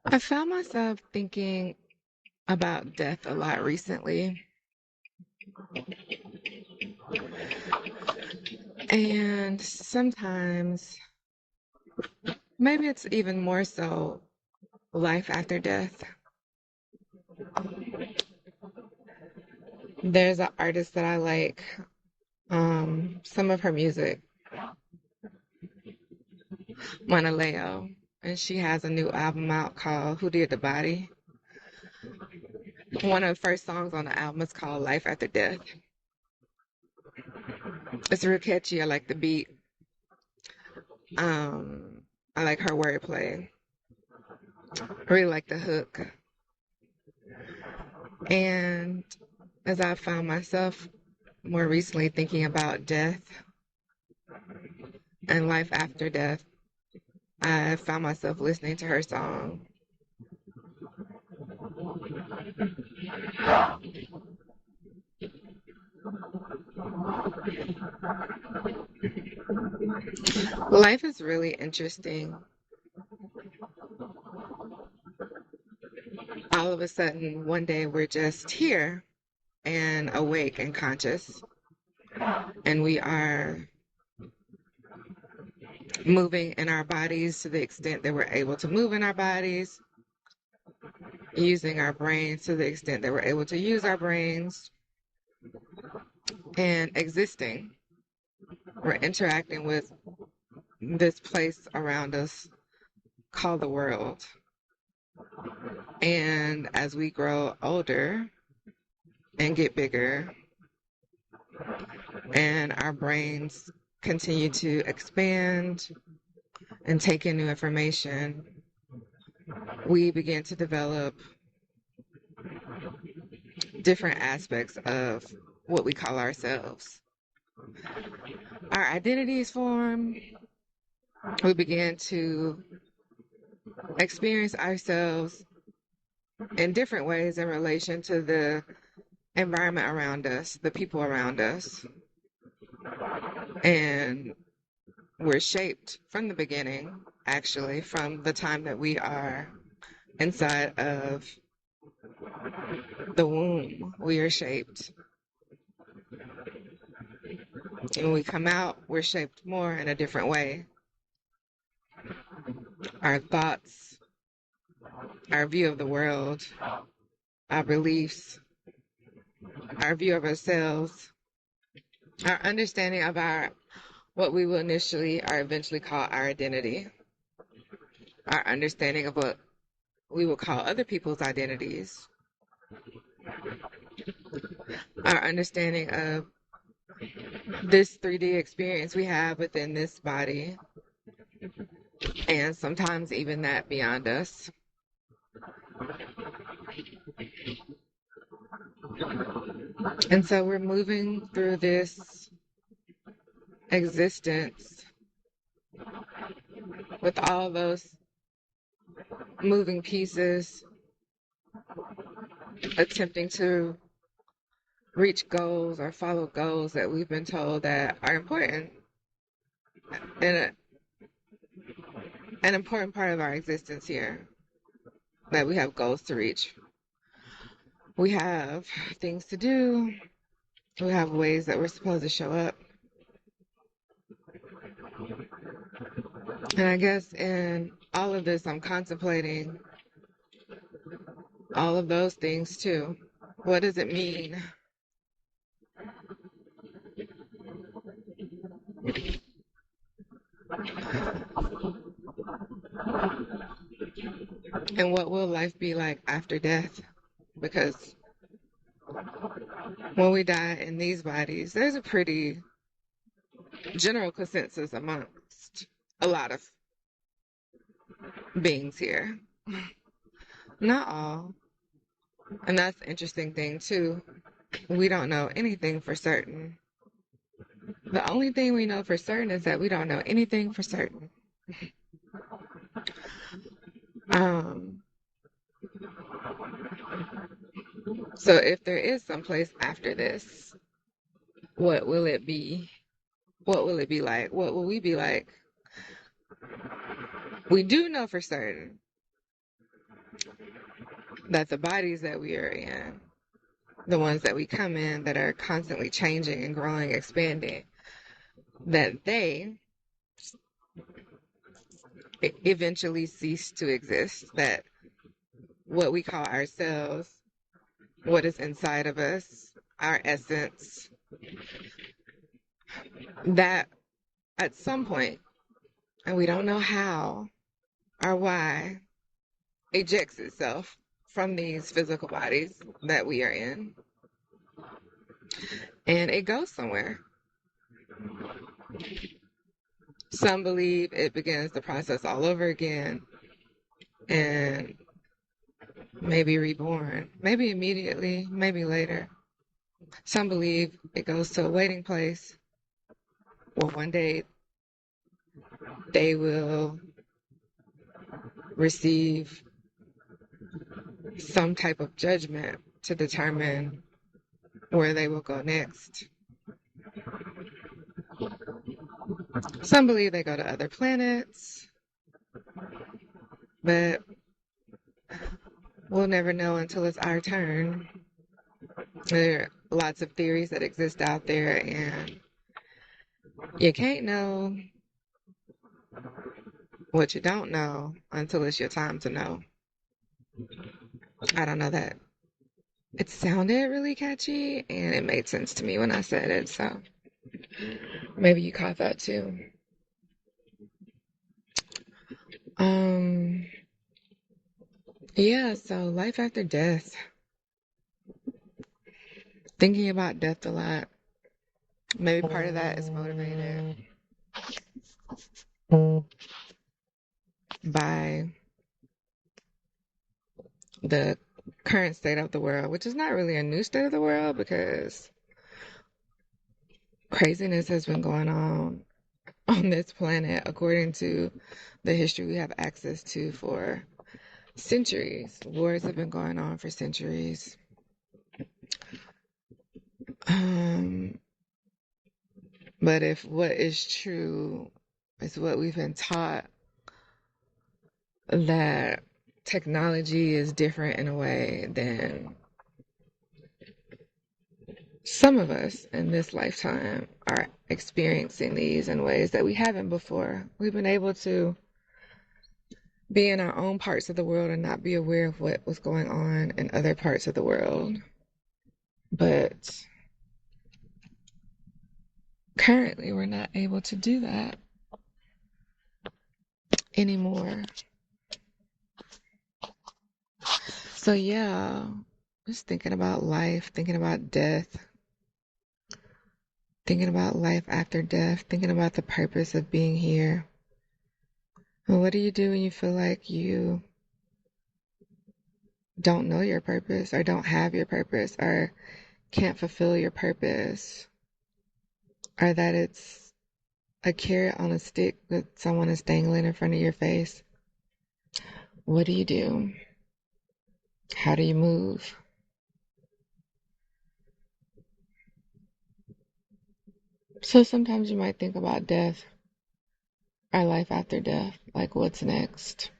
I found myself thinking about death a lot recently. And sometimes, maybe it's even more so life after death. There's an artist that I like, some of her music, Leo, and she has a new album out called Who Did the Body? One of the first songs on the album is called Life After Death. It's real catchy. I like the beat. Um, I like her wordplay. I really like the hook. And as I found myself more recently thinking about death and life after death, I found myself listening to her song. Life is really interesting. All of a sudden, one day we're just here and awake and conscious, and we are moving in our bodies to the extent that we're able to move in our bodies, using our brains to the extent that we're able to use our brains, and existing. We're interacting with this place around us called the world. And as we grow older and get bigger, and our brains continue to expand and take in new information, we begin to develop different aspects of what we call ourselves. Our identities form. We begin to experience ourselves in different ways in relation to the environment around us, the people around us. And we're shaped from the beginning, actually, from the time that we are inside of the womb. We are shaped. And when we come out, we're shaped more in a different way. Our thoughts, our view of the world, our beliefs, our view of ourselves, our understanding of our what we will initially or eventually call our identity, our understanding of what we will call other people's identities, our understanding of this 3D experience we have within this body, and sometimes even that beyond us. And so we're moving through this existence with all those moving pieces, attempting to reach goals or follow goals that we've been told that are important and an important part of our existence here, that we have goals to reach. We have things to do. We have ways that we're supposed to show up. And I guess in all of this, I'm contemplating all of those things too. What does it mean? And what will life be like after death? Because when we die in these bodies, there's a pretty general consensus amongst a lot of beings here. Not all. And that's the interesting thing, too. We don't know anything for certain. The only thing we know for certain is that we don't know anything for certain. Um, so if there is some place after this, what will it be? What will it be like? What will we be like? We do know for certain that the bodies that we are in, the ones that we come in that are constantly changing and growing, expanding, that they eventually cease to exist, that what we call ourselves, what is inside of us, our essence, that at some point, and we don't know how or why, ejects itself from these physical bodies that we are in, and it goes somewhere. Some believe it begins the process all over again and maybe reborn, maybe immediately, maybe later. Some believe it goes to a waiting place where one day they will receive some type of judgment to determine where they will go next. Some believe they go to other planets, but we'll never know until it's our turn. There are lots of theories that exist out there, and you can't know what you don't know until it's your time to know. I don't know that. It sounded really catchy, and it made sense to me when I said it, so maybe you caught that too. Um, yeah, so life after death. Thinking about death a lot. Maybe part of that is motivated by the current state of the world, which is not really a new state of the world because craziness has been going on this planet according to the history we have access to for centuries. Wars have been going on for centuries. But if what is true is what we've been taught, that technology is different in a way than some of us in this lifetime are experiencing these in ways that we haven't before. We've been able to be in our own parts of the world and not be aware of what was going on in other parts of the world. But currently, we're not able to do that anymore. So, yeah, just thinking about life, thinking about death, thinking about life after death, thinking about the purpose of being here. And what do you do when you feel like you don't know your purpose or don't have your purpose or can't fulfill your purpose, or that it's a carrot on a stick that someone is dangling in front of your face? What do you do? How do you move? So sometimes you might think about death or life after death, like what's next?